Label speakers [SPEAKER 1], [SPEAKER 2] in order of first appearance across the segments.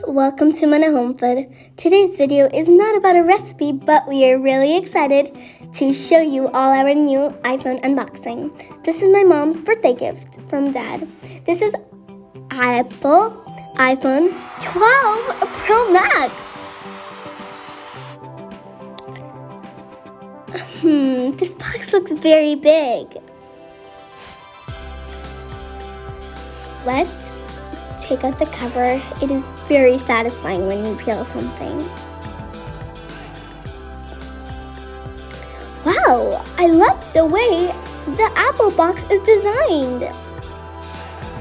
[SPEAKER 1] welcome to Mana Home Food. Today's video is not about a recipe, but we are really excited to show you all our new iPhone unboxing. This is my mom's birthday gift from Dad. This is Apple iPhone 12 Pro Max. This box looks very big. Let's take out the cover. It is very satisfying when you peel something. Wow, I love the way the Apple box is designed.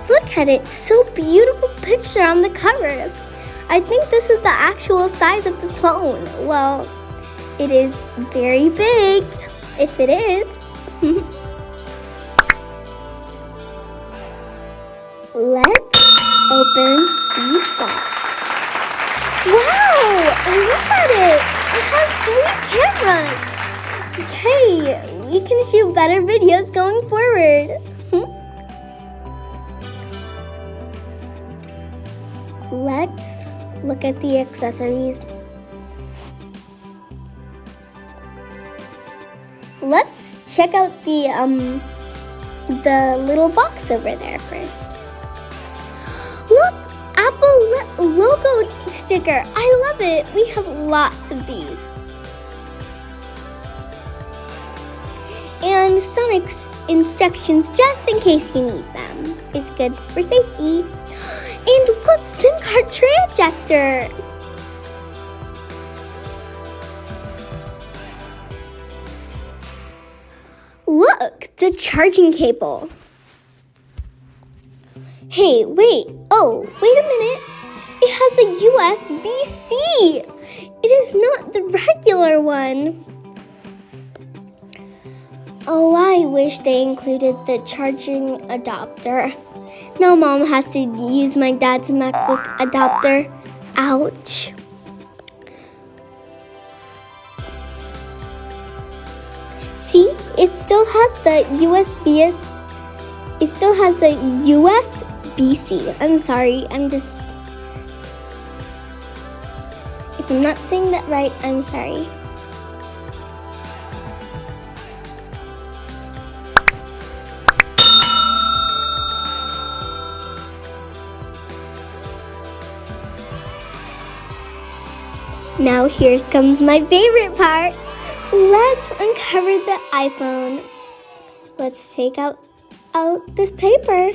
[SPEAKER 1] Look at it, so beautiful picture on the cover. I think this is the actual size of the phone. Well, it is very big, if it is. Let's open the box. Wow! Look at it! It has 3 cameras! Hey, we can shoot better videos going forward. Let's look at the accessories. Let's check out the little box over there first. Look, Apple logo sticker. I love it. We have lots of these. And some instructions just in case you need them. It's good for safety. And look, SIM card tray ejector. Look, the charging cable. Hey, wait. Oh, wait a minute. It has a USB-C. It is not the regular one. Oh, I wish they included the charging adapter. Now Mom has to use my dad's MacBook adapter. Ouch. See, it still has the It still has the USB-C. I'm sorry, if I'm not saying that right, I'm sorry. Now here comes my favorite part. Let's uncover the iPhone. Let's take out this paper.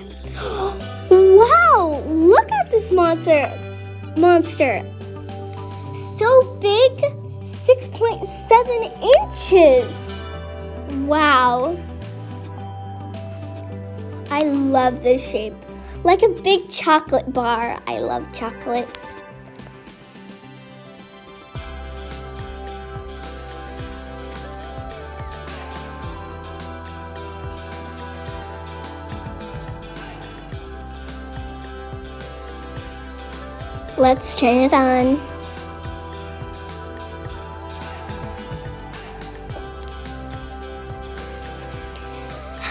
[SPEAKER 1] Wow, look at this monster. So big, 6.7 inches. Wow. I love this shape. Like a big chocolate bar. I love chocolate. Let's turn it on.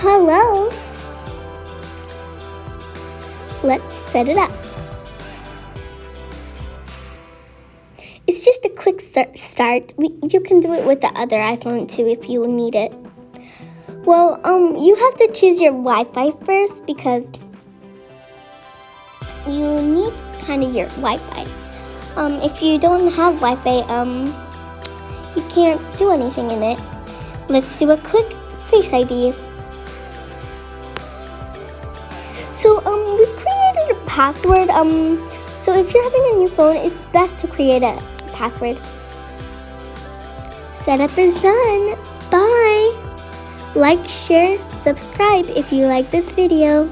[SPEAKER 1] Hello. Let's set it up. It's just a quick start. You can do it with the other iPhone too if you need it. Well, you have to choose your Wi-Fi first because you need kind of your Wi-Fi. If you don't have Wi-Fi, you can't do anything in it. Let's do a quick Face ID. So, we created a password. So if you're having a new phone, it's best to create a password. Setup is done. Bye. Like, share, subscribe if you like this video.